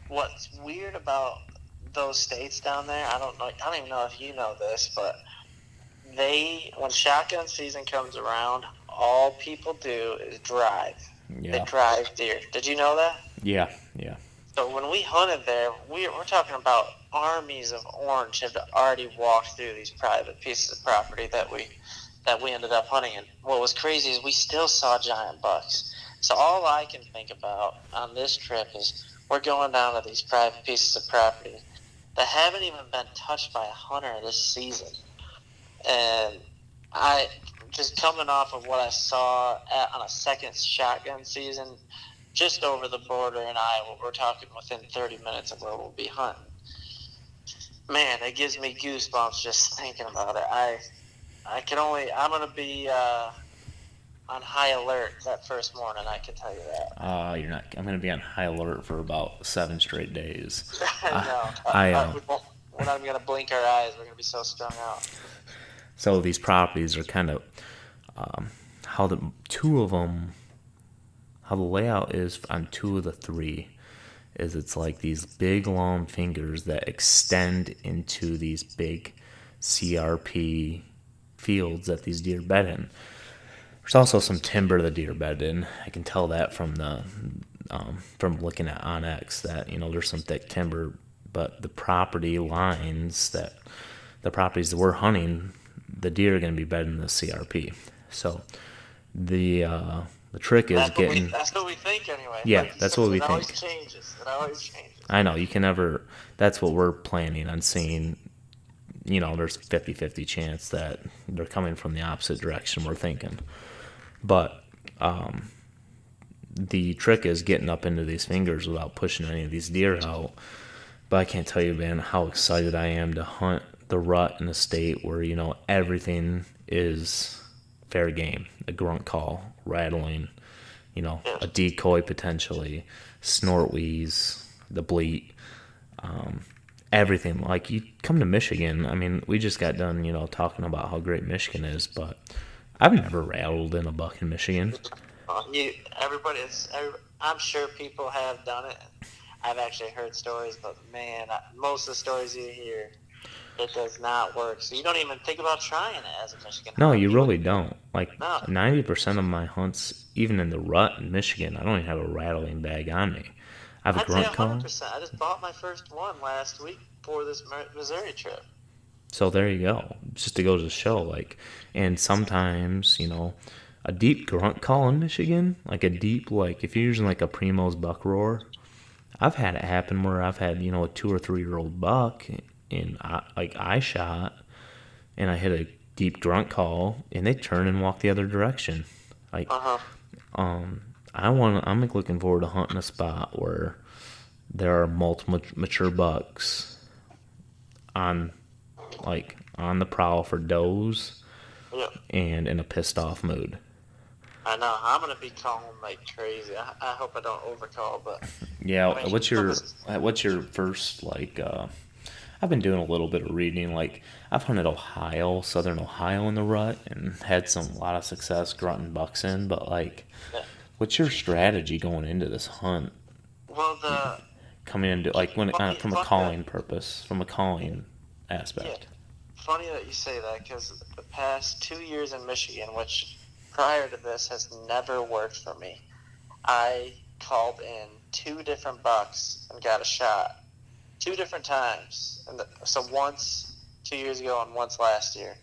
[SPEAKER 2] what's weird about those states down there, I don't even know if you know this, but when shotgun season comes around, all people do is drive. They
[SPEAKER 1] Yeah,
[SPEAKER 2] drive deer. Did you know that?
[SPEAKER 1] yeah.
[SPEAKER 2] So when we hunted there, we're talking about armies of orange had already walked through these private pieces of property that we ended up hunting. And what was crazy is we still saw giant bucks. So all I can think about on this trip is we're going down to these private pieces of property that haven't even been touched by a hunter this season. And I just coming off of what I saw on a second shotgun season, just over the border in Iowa, we're talking within 30 minutes of where we'll be hunting. Man, it gives me goosebumps just thinking about it. I'm going to be on high alert that first morning, I can tell you that.
[SPEAKER 1] You're not. I'm gonna be on high alert for about 7 straight days.
[SPEAKER 2] No, we're not even going to blink our eyes. We're going to be so strung out.
[SPEAKER 1] So these properties are kind of how the layout is on 2 of the 3 is it's like these big long fingers that extend into these big CRP fields that these deer bed in. There's also some timber the deer bed in. I can tell that from from looking at Onyx that there's some thick timber, but the properties that we're hunting, the deer are going to be bedding in the CRP. So the trick is
[SPEAKER 2] That's what we think anyway.
[SPEAKER 1] Yeah,
[SPEAKER 2] Like
[SPEAKER 1] that's what we
[SPEAKER 2] it
[SPEAKER 1] think.
[SPEAKER 2] It always changes.
[SPEAKER 1] I know you can never. That's what we're planning on seeing. There's a 50-50 chance that they're coming from the opposite direction we're thinking. But the trick is getting up into these fingers without pushing any of these deer out. But I can't tell you, man, how excited I am to hunt the rut in a state where everything is fair game. A grunt call, rattling, a decoy potentially, snort wheeze, the bleat, everything. Like you come to Michigan, I mean, we just got done, talking about how great Michigan is, but I've never rattled in a buck in Michigan.
[SPEAKER 2] I'm sure people have done it. I've actually heard stories, but man, most of the stories you hear, It does not work. So you don't even think about trying it as a Michigan
[SPEAKER 1] No,
[SPEAKER 2] hunter.
[SPEAKER 1] you really don't. Like
[SPEAKER 2] No.
[SPEAKER 1] 90% of my hunts, even in the rut in Michigan, I don't even have a rattling bag on me. I have a
[SPEAKER 2] I'd say
[SPEAKER 1] grunt call.
[SPEAKER 2] 100%. I just bought my first one last week for this Missouri trip.
[SPEAKER 1] So there you go. Just to go to the show, like, and sometimes, a deep grunt call in Michigan, like a deep, like if you're using like a Primo's buck roar, I've had it happen where I've had, a 2 or 3 year old buck and I shot and I hit a deep grunt call and they turn and walk the other direction. Like, I'm like looking forward to hunting a spot where there are multiple mature bucks on the prowl for does and in a pissed off mood.
[SPEAKER 2] I know. I'm gonna be calling like crazy. I hope I don't overcall, but
[SPEAKER 1] yeah.
[SPEAKER 2] I mean,
[SPEAKER 1] What's your first I've been doing a little bit of reading. Like I've hunted southern Ohio in the rut and had a lot of success grunting bucks in. But what's your strategy going into this hunt?
[SPEAKER 2] Well,
[SPEAKER 1] coming into from a calling purpose, from a calling aspect.
[SPEAKER 2] Yeah. Funny that you say that because the past 2 years in Michigan, which prior to this has never worked for me, I called in 2 different bucks and got a shot 2 different times. So once 2 years ago and once last year.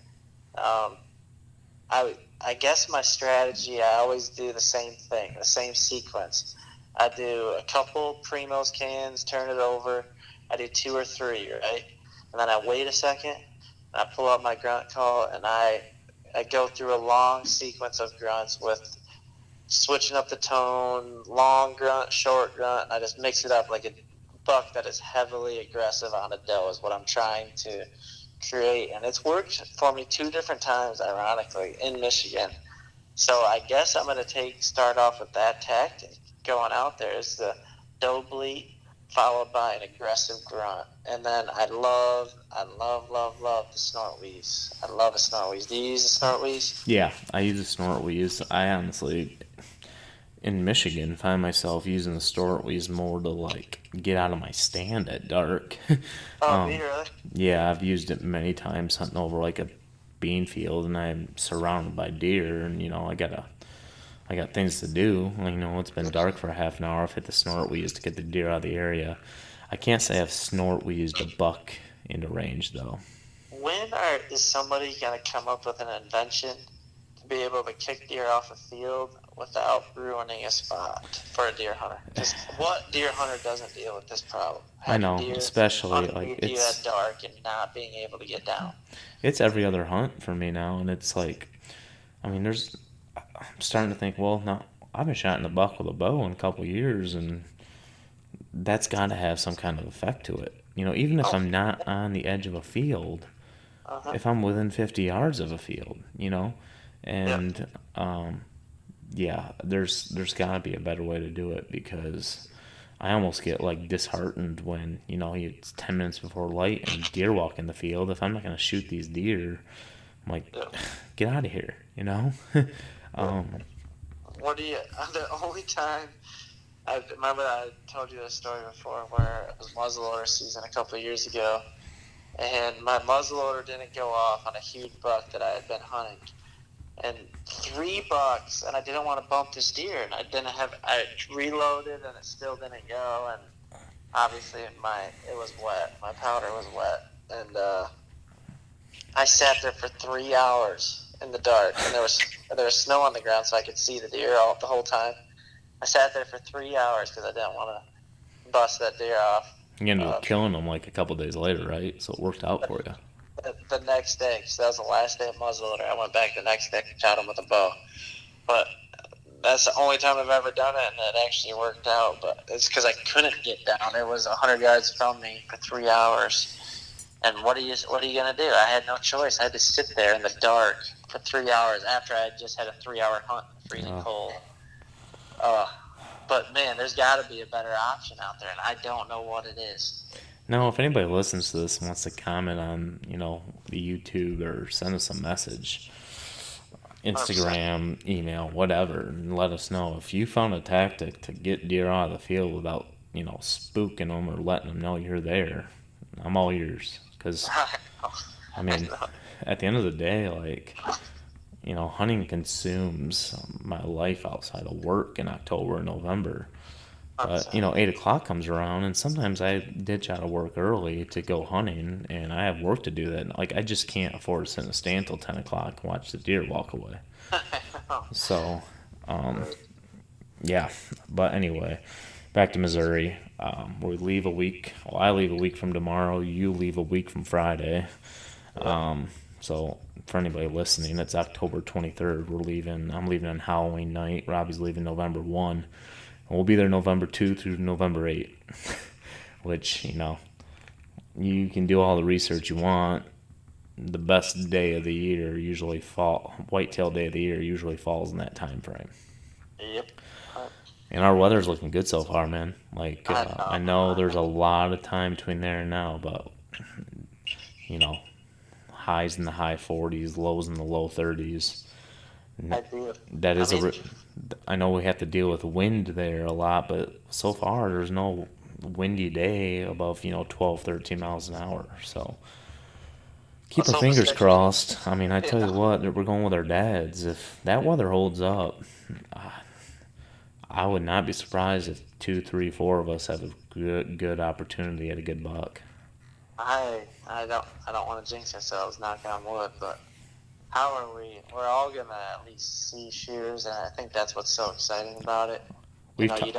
[SPEAKER 2] I guess my strategy, I always do the same thing, the same sequence. I do a couple Primo's cans, turn it over. I do 2 or 3, right? And then I wait a second, and I pull out my grunt call, and I go through a long sequence of grunts with switching up the tone, long grunt, short grunt, and I just mix it up like a buck that is heavily aggressive on a doe is what I'm trying to create. And it's worked for me 2 different times, ironically, in Michigan. So I guess I'm going to start off with that tactic. Going out there is the doe bleat followed by an aggressive grunt. And then I love the snort wheeze. I love a snort wheeze. Do you use a snort wheeze?
[SPEAKER 1] Yeah, I use a snort wheeze. I honestly, in Michigan, find myself using the snort wheeze more to get out of my stand at dark.
[SPEAKER 2] Really?
[SPEAKER 1] Yeah, I've used it many times hunting over a bean field and I'm surrounded by deer and I got things to do. It's been dark for a half an hour. I've hit the snort wheeze to get the deer out of the area. I can't say I've snort wheezed a buck into range, though.
[SPEAKER 2] When is somebody going to come up with an invention to be able to kick deer off a field without ruining a spot for a deer hunter? Just what deer hunter doesn't deal with this problem?
[SPEAKER 1] I know, especially
[SPEAKER 2] it's at dark and not being able to get down.
[SPEAKER 1] It's every other hunt for me now, and it's I'm starting to think, well, no, I've been shooting a buck with a bow in a couple of years, and that's got to have some kind of effect to it. Even if I'm not on the edge of a field, if I'm within 50 yards of a field, and there's got to be a better way to do it because I almost get disheartened when it's 10 minutes before light and deer walk in the field. If I'm not going to shoot these deer, I'm like, get out of here,
[SPEAKER 2] What do you? The only time I remember I told you this story before, where it was muzzleloader season a couple of years ago, and my muzzleloader didn't go off on a huge buck that I had been hunting, and 3 bucks, and I didn't want to bump this deer, and I reloaded, and it still didn't go, and obviously it was wet, my powder was wet, and I sat there for 3 hours in the dark, and there was snow on the ground, so I could see the deer the whole time. I sat there for 3 hours because I didn't want to bust that deer off.
[SPEAKER 1] You ended up killing them a couple days later, right? So it worked out for you.
[SPEAKER 2] The next day, because that was the last day of muzzleloader, I went back the next day and shot him with a bow. But that's the only time I've ever done it, and it actually worked out. But it's because I couldn't get down. It was 100 yards from me for 3 hours. And what are you gonna do? I had no choice. I had to sit there in the dark for 3 hours after I had just had a 3-hour hunt in the freezing cold. But man, there's got to be a better option out there, and I don't know what it is.
[SPEAKER 1] No, if anybody listens to this and wants to comment on the YouTube or send us a message, Instagram, email, whatever, and let us know if you found a tactic to get deer out of the field without spooking them or letting them know you're there. I'm all ears. Because, I mean, at the end of the day, like, hunting consumes my life outside of work in October and November. But, 8 o'clock comes around, and sometimes I ditch out of work early to go hunting, and I have work to do that. Like, I just can't afford to sit in a stand till 10 o'clock and watch the deer walk away. So, yeah. But anyway, back to Missouri. We leave a week. Well, I leave a week from tomorrow. You leave a week from Friday. So for anybody listening, it's October 23rd. We're leaving. I'm leaving on Halloween night. Robbie's leaving November 1. And we'll be there November 2 through November 8, which, you can do all the research you want. The best day of the year usually whitetail day of the year usually falls in that time frame.
[SPEAKER 2] Yep.
[SPEAKER 1] And our weather's looking good so far, man. Like, I know there's a lot of time between there and now, but, highs in the high 40s, lows in the low 30s. I know we have to deal with wind there a lot, but so far there's no windy day above, 12, 13 miles an hour. So keep our fingers crossed. I mean, I tell you what, we're going with our dads. If that weather holds up, I would not be surprised if 2, 3, 4 of us have a good opportunity at a good buck.
[SPEAKER 2] I don't want to jinx ourselves, knock on wood, but how are we? We're all gonna at least see shooters, and I think that's what's so exciting about it. You don't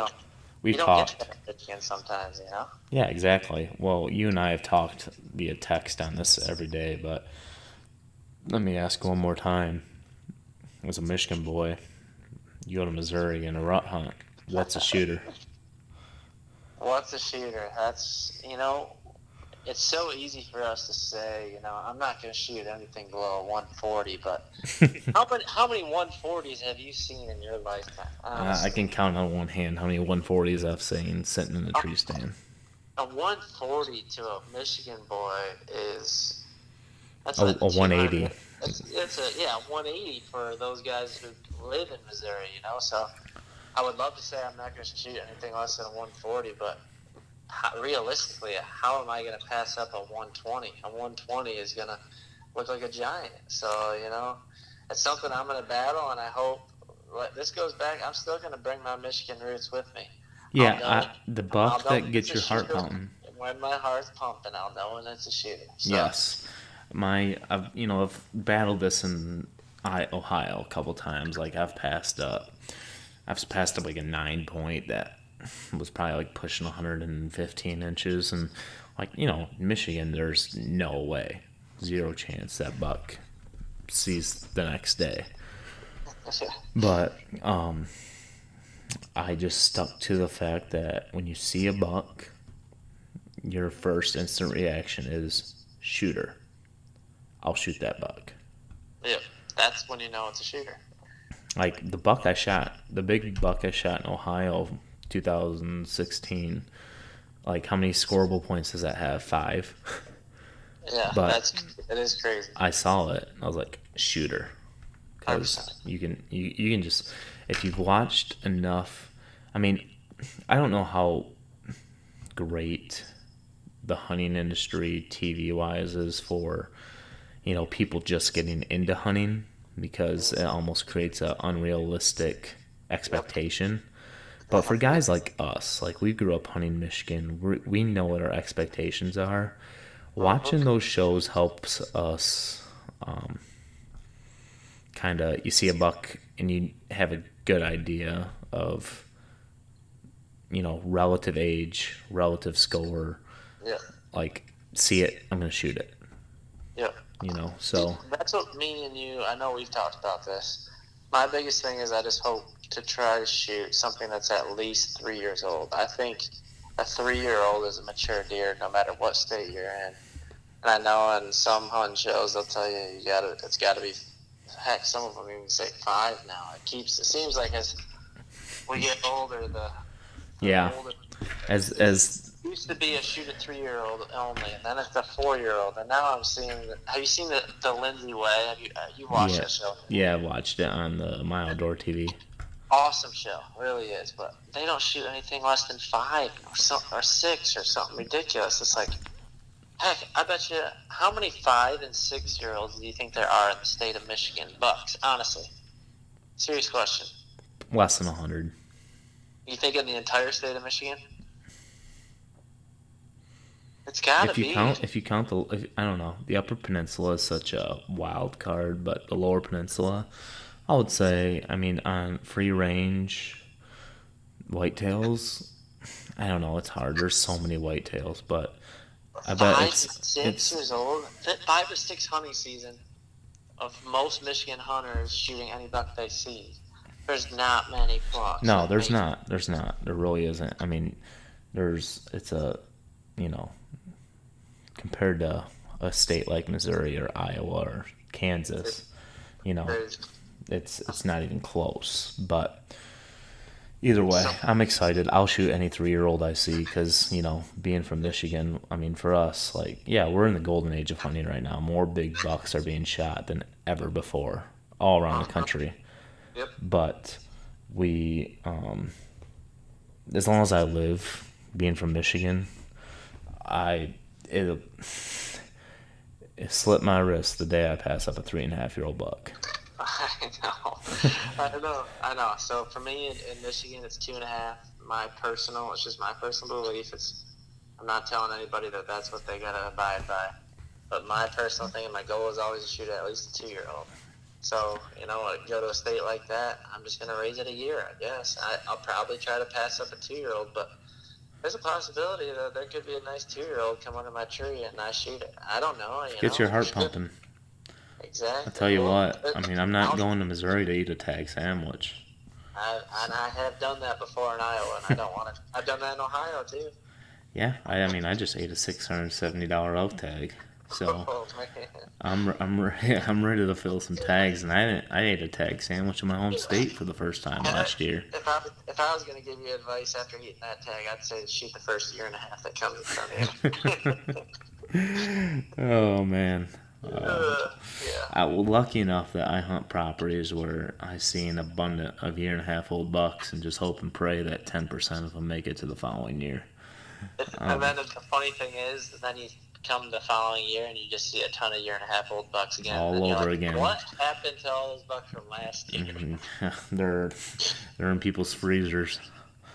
[SPEAKER 1] talked.
[SPEAKER 2] Get that again sometimes,
[SPEAKER 1] Yeah, exactly. Well, you and I have talked via text on this every day, but let me ask one more time. As a Michigan boy, you go to Missouri in a rut hunt. What's a shooter?
[SPEAKER 2] What's a shooter? That's, it's so easy for us to say, I'm not going to shoot anything below 140, but how many 140s have you seen in your lifetime?
[SPEAKER 1] I can count on one hand how many 140s I've seen sitting in a tree stand.
[SPEAKER 2] A 140 to a Michigan boy that's
[SPEAKER 1] a 180.
[SPEAKER 2] It's a 180 for those guys who live in Missouri, So I would love to say I'm not going to shoot anything less than a 140, but realistically, how am I going to pass up a 120? A 120 is going to look like a giant. So, it's something I'm going to battle, and I hope this goes back. I'm still going to bring my Michigan roots with me.
[SPEAKER 1] Yeah, the buck that gets your heart pumping.
[SPEAKER 2] When my heart's pumping, I'll know when it's a shooter. So.
[SPEAKER 1] Yes. I've battled this in Ohio a couple times. Like, I've passed up like a 9-point that was probably like pushing 115 inches, and Michigan, there's no way, 0 chance that buck sees the next day. But I just stuck to the fact that when you see a buck, your first instant reaction is shooter. I'll shoot that buck.
[SPEAKER 2] Yeah, that's when you know it's a shooter.
[SPEAKER 1] Like the big buck I shot in Ohio 2016, like how many scoreable points does that have? 5.
[SPEAKER 2] Yeah,
[SPEAKER 1] but
[SPEAKER 2] it is crazy.
[SPEAKER 1] I saw it. I was like, shooter. Because you can just, if you've watched enough, I mean, I don't know how great the hunting industry TV-wise is for, people just getting into hunting, because it almost creates an unrealistic expectation. But for guys like us, like we grew up hunting Michigan, we know what our expectations are. Watching those shows helps us kind of, you see a buck and you have a good idea of, relative age, relative score.
[SPEAKER 2] Yeah.
[SPEAKER 1] Like, see it, I'm going to shoot it.
[SPEAKER 2] Yeah.
[SPEAKER 1] So.
[SPEAKER 2] That's what me and you, I know we've talked about this. My biggest thing is I just hope to try to shoot something that's at least 3 years old. I think a 3-year-old is a mature deer no matter what state you're in. And I know on some hunting shows they'll tell you it's got to be, heck, some of them even say 5 now. It seems like as we get older, older.
[SPEAKER 1] As
[SPEAKER 2] it used to be a shoot a 3-year-old only, and then it's a 4-year-old, and now I'm seeing. Have you seen the Lindsay Way? Have you watched that show?
[SPEAKER 1] Yeah, I watched it on the My Outdoor TV.
[SPEAKER 2] Awesome show, really is. But they don't shoot anything less than 5 or 6 or something ridiculous. It's like, Heck, I bet you, how many 5 and 6-year-olds do you think there are in the state of Michigan? Bucks, honestly. Serious question.
[SPEAKER 1] Less than 100.
[SPEAKER 2] You think in the entire state of Michigan? It's gotta be.
[SPEAKER 1] If you count I don't know, the Upper Peninsula is such a wild card, but the Lower Peninsula, I would say, I mean, on free range whitetails, I don't know, it's hard. There's so many whitetails, but I bet
[SPEAKER 2] 5
[SPEAKER 1] it's
[SPEAKER 2] to 6 years old. 5 or 6 hunting season of most Michigan hunters shooting any buck they see. There's not many bucks.
[SPEAKER 1] no, there's not. There's not. There really isn't. I mean, it's a, you know, compared to a state like Missouri or Iowa or Kansas, you know, it's not even close. But either way, I'm excited. I'll shoot any 3-year-old I see because, you know, being from Michigan, I mean, for us, like, yeah, we're in the golden age of hunting right now. More big bucks are being shot than ever before all around the country.
[SPEAKER 2] Yep.
[SPEAKER 1] But we, as long as I live, being from Michigan, it slipped my wrist the day I pass up a 3.5-year-old buck.
[SPEAKER 2] I know. So for me in Michigan, it's 2.5. It's just my personal belief. I'm not telling anybody that that's what they gotta abide by. But my personal thing and my goal is always to shoot at least a 2-year-old. So, you know, go to a state like that, I'm just going to raise it a year, I guess. I'll probably try to pass up a 2-year-old, but there's a possibility that there could be a nice 2-year-old come under my tree and I shoot it. I don't know.
[SPEAKER 1] Get your heart pumping.
[SPEAKER 2] Exactly.
[SPEAKER 1] I'll tell you what, I mean, I'm not going to Missouri to eat a tag sandwich.
[SPEAKER 2] I have done that before in Iowa, and I don't want to. I've done that in Ohio, too.
[SPEAKER 1] Yeah, I mean, I just ate a $670 elk tag. So I'm ready to fill some tags, and I ate a tag sandwich in my home state for the first time last year.
[SPEAKER 2] If I was going to give you advice after eating that tag, I'd say shoot the first 1.5 years that comes in front of you.
[SPEAKER 1] Oh man.
[SPEAKER 2] Yeah.
[SPEAKER 1] I was lucky enough that I hunt properties where I see an abundant of 1.5-year-old bucks and just hope and pray that 10% of them make it to the following year.
[SPEAKER 2] And then the funny thing is, then you come the following year and you just see a ton of 1.5-year-old bucks again.
[SPEAKER 1] All over again.
[SPEAKER 2] What happened to all those bucks from last year?
[SPEAKER 1] Mm-hmm. They're in people's freezers.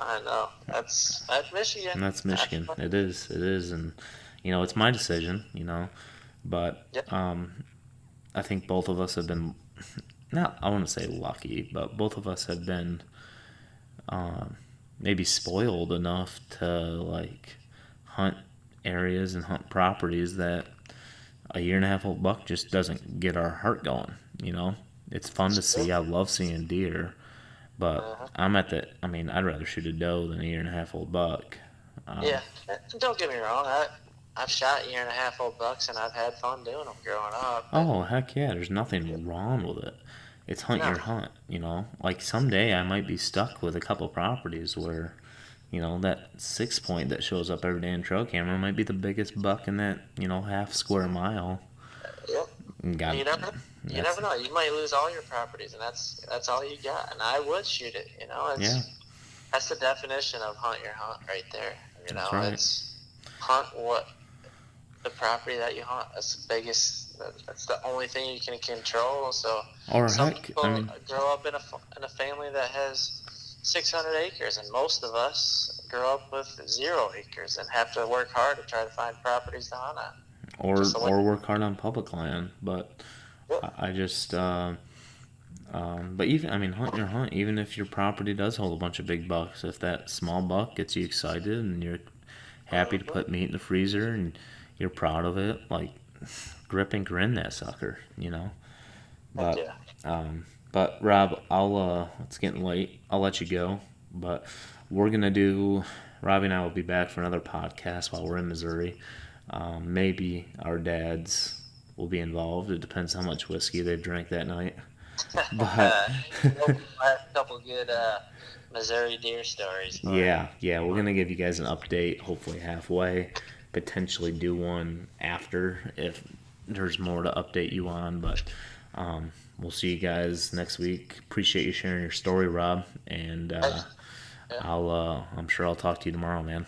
[SPEAKER 2] I know. That's Michigan.
[SPEAKER 1] And that's Michigan. It is, and you know, it's my decision. You know, but
[SPEAKER 2] yep.
[SPEAKER 1] I think both of us have been I want to say lucky, but both of us have been maybe spoiled enough to like hunt areas and hunt properties that a 1.5-year-old buck just doesn't get our heart going. You know, it's fun to see. I love seeing deer, but I'd rather shoot a doe than a 1.5-year-old buck.
[SPEAKER 2] Yeah, don't get me wrong. I've shot 1.5-year-old bucks and I've had fun doing them growing up.
[SPEAKER 1] Oh heck yeah, there's nothing wrong with it. It's hunt your hunt, you know. Like someday I might be stuck with a couple properties where, you know, that 6-point that shows up every day in trail camera might be the biggest buck in that, you know, half square mile.
[SPEAKER 2] Yep. You never know. You might lose all your properties, and that's all you got. And I would shoot it. You know, that's the definition of hunt your hunt right there. You know,
[SPEAKER 1] that's right.
[SPEAKER 2] It's hunt what the property that you hunt. That's the biggest. That's the only thing you can control. So some people grow up in a family that has 600 acres, and most of us grow up with 0 acres and have to work hard to try to find properties to hunt on.
[SPEAKER 1] Or work hard on public land, but I just but even hunt your hunt. Even if your property does hold a bunch of big bucks, if that small buck gets you excited and you're happy to put meat in the freezer and you're proud of it, like grip and grin that sucker, you know. But Rob, it's getting late. I'll let you go, but Robbie and I will be back for another podcast while we're in Missouri. Maybe our dads will be involved. It depends how much whiskey they've drank that night. But
[SPEAKER 2] I have a couple good Missouri deer stories.
[SPEAKER 1] Yeah, we're gonna give you guys an update, hopefully halfway. Potentially do one after if there's more to update you on. But we'll see you guys next week. Appreciate you sharing your story, Rob, and I'm sure I'll talk to you tomorrow, man.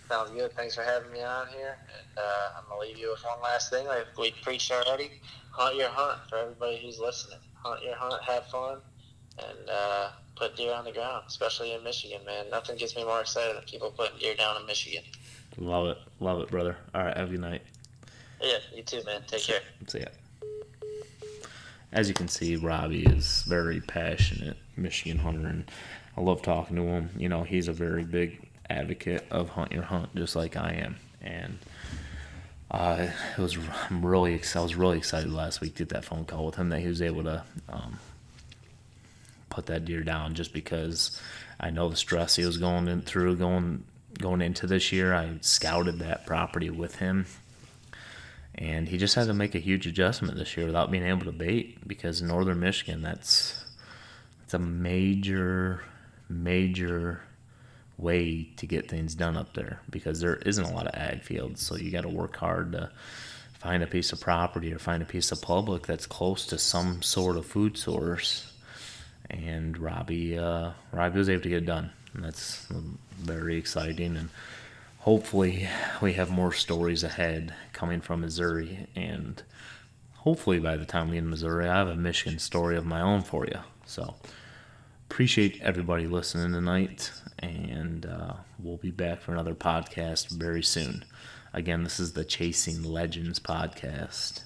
[SPEAKER 2] Sounds good. Thanks for having me on here. And I'm going to leave you with one last thing. Like we preached already, hunt your hunt for everybody who's listening. Hunt your hunt, have fun, and put deer on the ground, especially in Michigan, man. Nothing gets me more excited than people putting deer down in Michigan.
[SPEAKER 1] Love it, brother. All right, have a good night.
[SPEAKER 2] Yeah, you too, man. Take care.
[SPEAKER 1] See ya. As you can see, Robby is very passionate Michigan hunter, and I love talking to him. You know, he's a very big advocate of hunt your hunt, just like I am. And I was really excited last week to get that phone call with him that he was able to put that deer down, just because I know the stress he was going into this year. I scouted that property with him, and he just had to make a huge adjustment this year without being able to bait, because in northern Michigan, it's a major way to get things done up there, because there isn't a lot of ag fields. So you got to work hard to find a piece of property or find a piece of public that's close to some sort of food source. And Robby was able to get it done, and that's very exciting. And hopefully we have more stories ahead coming from Missouri, and hopefully by the time we get in Missouri, I have a Michigan story of my own for you. So appreciate everybody listening tonight, and we'll be back for another podcast very soon. Again, this is the Chasing Legends podcast.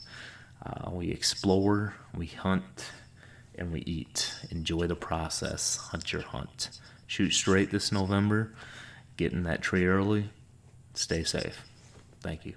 [SPEAKER 1] We explore, we hunt, and we eat. Enjoy the process. Hunt your hunt. Shoot straight this November. Get in that tree early. Stay safe. Thank you.